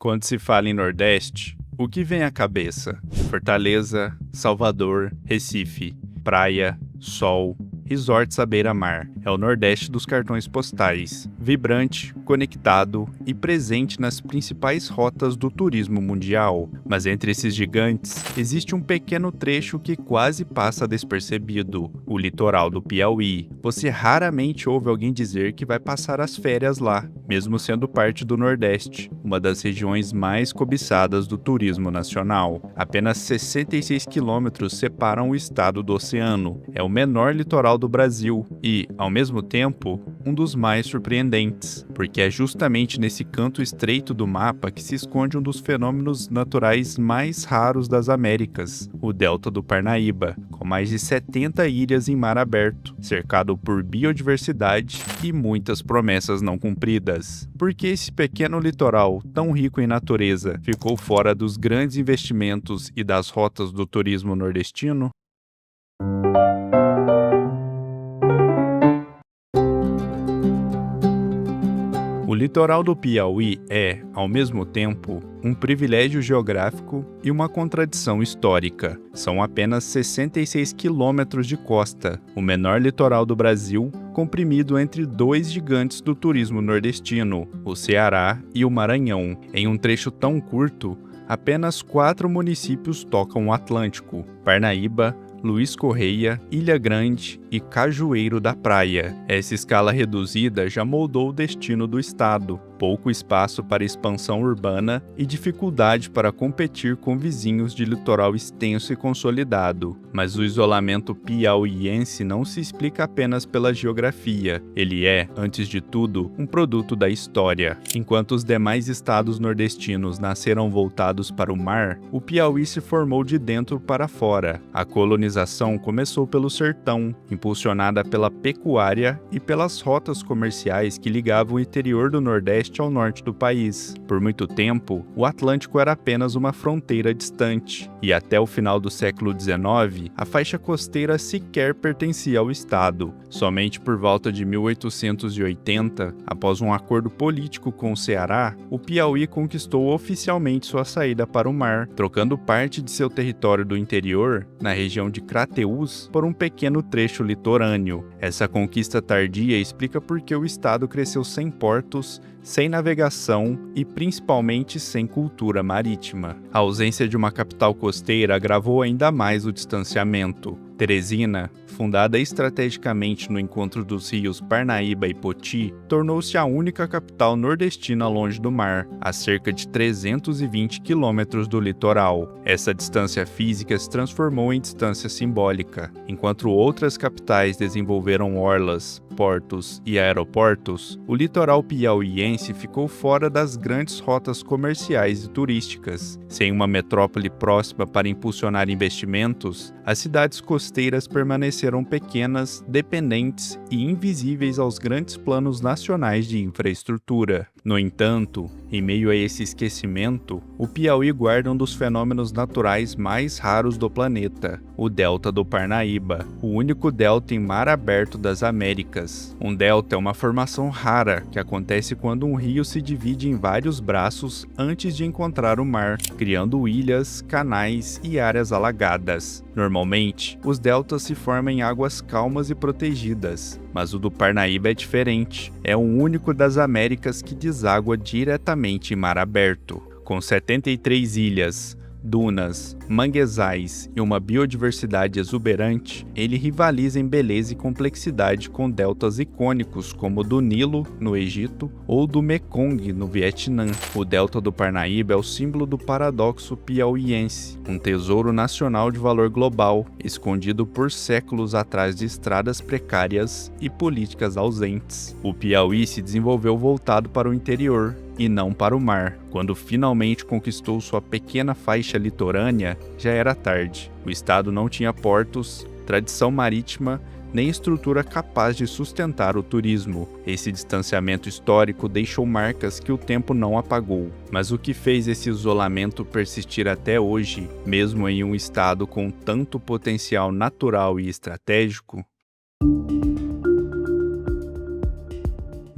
Quando se fala em Nordeste, o que vem à cabeça? Fortaleza, Salvador, Recife, praia, sol, resorts à beira-mar. É o Nordeste dos cartões postais, vibrante, conectado e presente nas principais rotas do turismo mundial. Mas entre esses gigantes, existe um pequeno trecho que quase passa despercebido, o litoral do Piauí. Você raramente ouve alguém dizer que vai passar as férias lá, mesmo sendo parte do Nordeste, uma das regiões mais cobiçadas do turismo nacional. Apenas 66 quilômetros separam o estado do oceano. É o menor litoral do Brasil e, ao mesmo tempo, um dos mais surpreendentes, porque é justamente nesse canto estreito do mapa que se esconde um dos fenômenos naturais mais raros das Américas, o Delta do Parnaíba, com mais de 70 ilhas em mar aberto, cercado por biodiversidade e muitas promessas não cumpridas. Por que esse pequeno litoral, tão rico em natureza, ficou fora dos grandes investimentos e das rotas do turismo nordestino? O litoral do Piauí é, ao mesmo tempo, um privilégio geográfico e uma contradição histórica. São apenas 66 quilômetros de costa, o menor litoral do Brasil, comprimido entre dois gigantes do turismo nordestino, o Ceará e o Maranhão. Em um trecho tão curto, apenas 4 municípios tocam o Atlântico: Parnaíba, Luiz Correia, Ilha Grande e Cajueiro da Praia. Essa escala reduzida já moldou o destino do estado. Pouco espaço para expansão urbana e dificuldade para competir com vizinhos de litoral extenso e consolidado. Mas o isolamento piauiense não se explica apenas pela geografia. Ele é, antes de tudo, um produto da história. Enquanto os demais estados nordestinos nasceram voltados para o mar, o Piauí se formou de dentro para fora. A colonização começou pelo sertão, impulsionada pela pecuária e pelas rotas comerciais que ligavam o interior do Nordeste ao norte do país. Por muito tempo, o Atlântico era apenas uma fronteira distante, e até o final do século XIX, a faixa costeira sequer pertencia ao estado. Somente por volta de 1880, após um acordo político com o Ceará, o Piauí conquistou oficialmente sua saída para o mar, trocando parte de seu território do interior, na região de Crateús, por um pequeno trecho litorâneo. Essa conquista tardia explica por que o estado cresceu sem portos, sem navegação e principalmente sem cultura marítima. A ausência de uma capital costeira agravou ainda mais o distanciamento. Teresina, fundada estrategicamente no encontro dos rios Parnaíba e Poti, tornou-se a única capital nordestina longe do mar, a cerca de 320 quilômetros do litoral. Essa distância física se transformou em distância simbólica. Enquanto outras capitais desenvolveram orlas, portos e aeroportos, o litoral piauiense ficou fora das grandes rotas comerciais e turísticas. Sem uma metrópole próxima para impulsionar investimentos, as cidades costeiras permaneceram pequenas, dependentes e invisíveis aos grandes planos nacionais de infraestrutura. No entanto, em meio a esse esquecimento, o Piauí guarda um dos fenômenos naturais mais raros do planeta, o Delta do Parnaíba, o único delta em mar aberto das Américas. Um delta é uma formação rara que acontece quando um rio se divide em vários braços antes de encontrar o mar, criando ilhas, canais e áreas alagadas. Normalmente, os deltas se formam em águas calmas e protegidas, mas o do Parnaíba é diferente. É o único das Américas que deságua diretamente em mar aberto. Com 73 ilhas, dunas, manguezais e uma biodiversidade exuberante, ele rivaliza em beleza e complexidade com deltas icônicos como o do Nilo, no Egito, ou do Mekong, no Vietnã. O delta do Parnaíba é o símbolo do paradoxo piauiense, um tesouro nacional de valor global, escondido por séculos atrás de estradas precárias e políticas ausentes. O Piauí se desenvolveu voltado para o interior, e não para o mar. Quando finalmente conquistou sua pequena faixa litorânea, já era tarde. O estado não tinha portos, tradição marítima, nem estrutura capaz de sustentar o turismo. Esse distanciamento histórico deixou marcas que o tempo não apagou. Mas o que fez esse isolamento persistir até hoje, mesmo em um estado com tanto potencial natural e estratégico?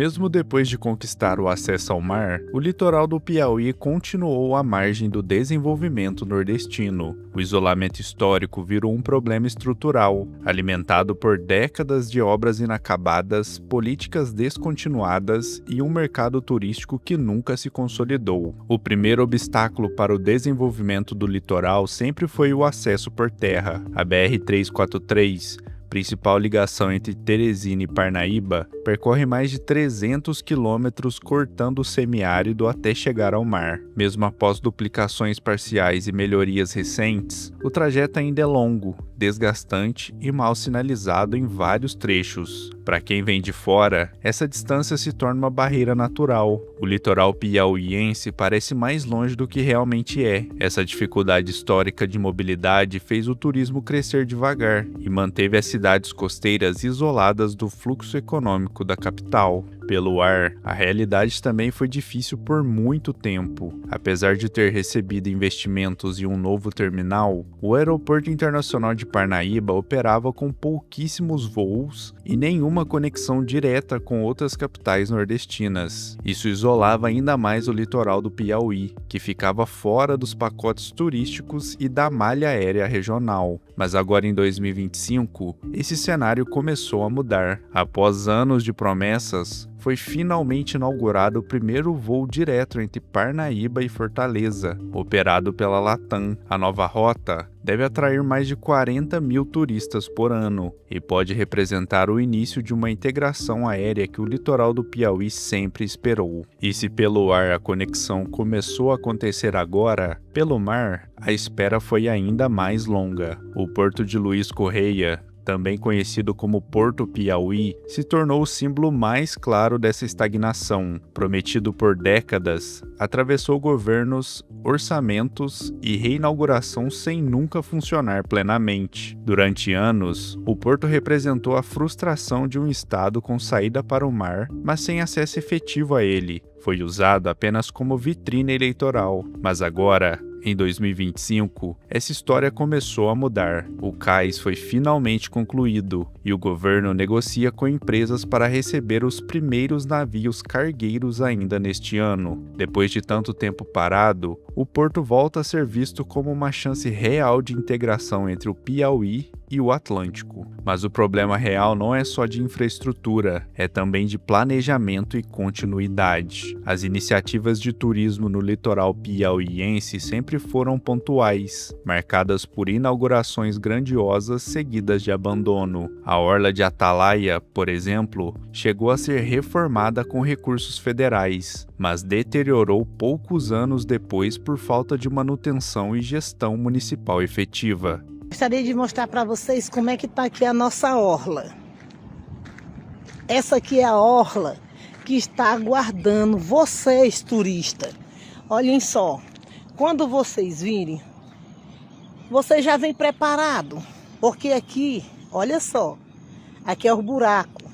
Mesmo depois de conquistar o acesso ao mar, o litoral do Piauí continuou à margem do desenvolvimento nordestino. O isolamento histórico virou um problema estrutural, alimentado por décadas de obras inacabadas, políticas descontinuadas e um mercado turístico que nunca se consolidou. O primeiro obstáculo para o desenvolvimento do litoral sempre foi o acesso por terra. A BR-343, principal ligação entre Teresina e Parnaíba, percorre mais de 300 quilômetros cortando o semiárido até chegar ao mar. Mesmo após duplicações parciais e melhorias recentes, o trajeto ainda é longo, desgastante e mal sinalizado em vários trechos. Para quem vem de fora, essa distância se torna uma barreira natural. O litoral piauiense parece mais longe do que realmente é. Essa dificuldade histórica de mobilidade fez o turismo crescer devagar e manteve as cidades costeiras isoladas do fluxo econômico da capital. Pelo ar, a realidade também foi difícil por muito tempo. Apesar de ter recebido investimentos e um novo terminal, o Aeroporto Internacional de Parnaíba operava com pouquíssimos voos e nenhuma conexão direta com outras capitais nordestinas. Isso isolava ainda mais o litoral do Piauí, que ficava fora dos pacotes turísticos e da malha aérea regional. Mas agora em 2025, esse cenário começou a mudar. Após anos de promessas, foi finalmente inaugurado o primeiro voo direto entre Parnaíba e Fortaleza, operado pela Latam. A nova rota deve atrair mais de 40 mil turistas por ano e pode representar o início de uma integração aérea que o litoral do Piauí sempre esperou. E se pelo ar a conexão começou a acontecer agora, pelo mar a espera foi ainda mais longa. O Porto de Luiz Correia, também conhecido como Porto Piauí, se tornou o símbolo mais claro dessa estagnação. Prometido por décadas, atravessou governos, orçamentos e reinauguração sem nunca funcionar plenamente. Durante anos, o porto representou a frustração de um estado com saída para o mar, mas sem acesso efetivo a ele. Foi usado apenas como vitrine eleitoral, mas agora, em 2025, essa história começou a mudar. O cais foi finalmente concluído e o governo negocia com empresas para receber os primeiros navios cargueiros ainda neste ano. Depois de tanto tempo parado, o porto volta a ser visto como uma chance real de integração entre o Piauí e o Atlântico. Mas o problema real não é só de infraestrutura, é também de planejamento e continuidade. As iniciativas de turismo no litoral piauiense sempre foram pontuais, marcadas por inaugurações grandiosas seguidas de abandono. A orla de Atalaia, por exemplo, chegou a ser reformada com recursos federais, mas deteriorou poucos anos depois por falta de manutenção e gestão municipal efetiva. Gostaria de mostrar para vocês como é que está aqui a nossa orla. Essa aqui é a orla que está aguardando vocês, turistas. Olhem só, quando vocês virem, vocês já vêm preparado, porque aqui, olha só, aqui é o buraco.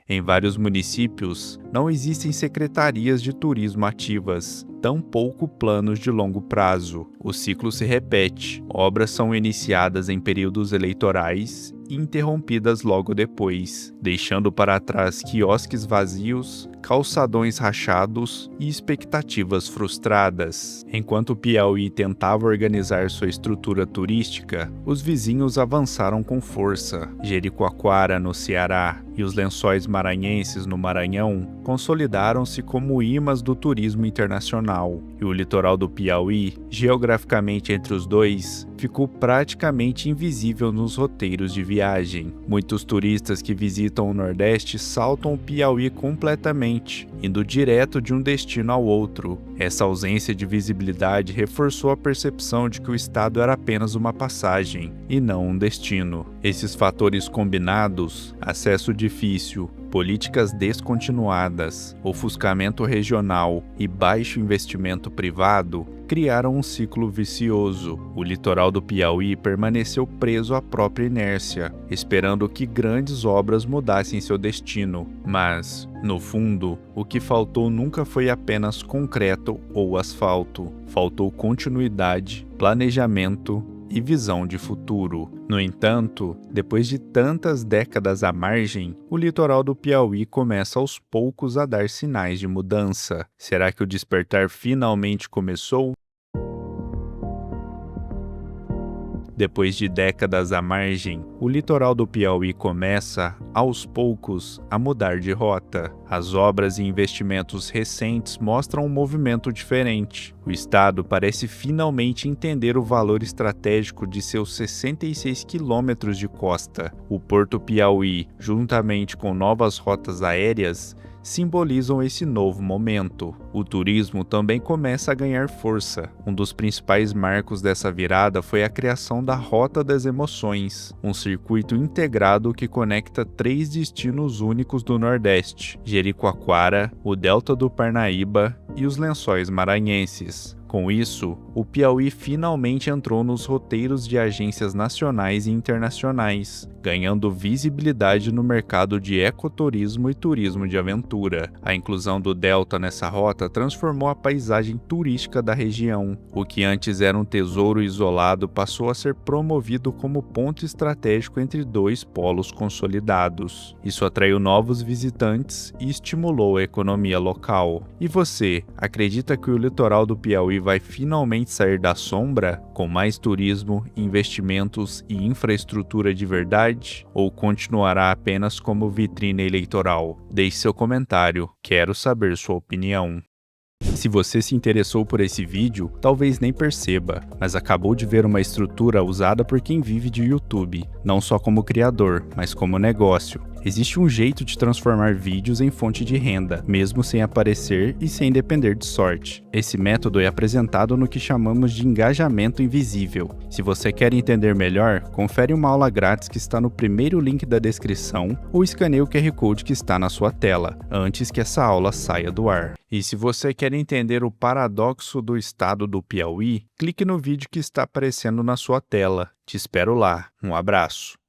Em vários municípios, não existem secretarias de turismo ativas, tampouco planos de longo prazo. O ciclo se repete, obras são iniciadas em períodos eleitorais e interrompidas logo depois, deixando para trás quiosques vazios, calçadões rachados e expectativas frustradas. Enquanto o Piauí tentava organizar sua estrutura turística, os vizinhos avançaram com força. Jericoacoara, no Ceará, e os Lençóis Maranhenses, no Maranhão, consolidaram-se como imãs do turismo internacional, e o litoral do Piauí, geograficamente entre os dois, ficou praticamente invisível nos roteiros de viagem. Muitos turistas que visitam o Nordeste saltam o Piauí completamente, indo direto de um destino ao outro. Essa ausência de visibilidade reforçou a percepção de que o estado era apenas uma passagem, e não um destino. Esses fatores combinados, acesso difícil, políticas descontinuadas, ofuscamento regional e baixo investimento privado, criaram um ciclo vicioso. O litoral do Piauí permaneceu preso à própria inércia, esperando que grandes obras mudassem seu destino. Mas, no fundo, o que faltou nunca foi apenas concreto ou asfalto. Faltou continuidade, planejamento e visão de futuro. No entanto, depois de tantas décadas à margem, o litoral do Piauí começa aos poucos a dar sinais de mudança. Será que o despertar finalmente começou? Depois de décadas à margem, o litoral do Piauí começa, aos poucos, a mudar de rota. As obras e investimentos recentes mostram um movimento diferente. O estado parece finalmente entender o valor estratégico de seus 66 quilômetros de costa. O Porto Piauí, juntamente com novas rotas aéreas, simbolizam esse novo momento. O turismo também começa a ganhar força. Um dos principais marcos dessa virada foi a criação da Rota das Emoções, um circuito integrado que conecta 3 destinos únicos do Nordeste: Jericoacoara, o Delta do Parnaíba e os Lençóis Maranhenses. Com isso, o Piauí finalmente entrou nos roteiros de agências nacionais e internacionais, ganhando visibilidade no mercado de ecoturismo e turismo de aventura. A inclusão do Delta nessa rota transformou a paisagem turística da região. O que antes era um tesouro isolado passou a ser promovido como ponto estratégico entre 2 polos consolidados. Isso atraiu novos visitantes e estimulou a economia local. E você, acredita que o litoral do Piauí vai finalmente sair da sombra, com mais turismo, investimentos e infraestrutura de verdade? Ou continuará apenas como vitrine eleitoral? Deixe seu comentário, quero saber sua opinião. Se você se interessou por esse vídeo, talvez nem perceba, mas acabou de ver uma estrutura usada por quem vive de YouTube, não só como criador, mas como negócio. Existe um jeito de transformar vídeos em fonte de renda, mesmo sem aparecer e sem depender de sorte. Esse método é apresentado no que chamamos de engajamento invisível. Se você quer entender melhor, confere uma aula grátis que está no primeiro link da descrição ou escaneie o QR Code que está na sua tela, antes que essa aula saia do ar. E se você quer entender o paradoxo do estado do Piauí, clique no vídeo que está aparecendo na sua tela. Te espero lá. Um abraço.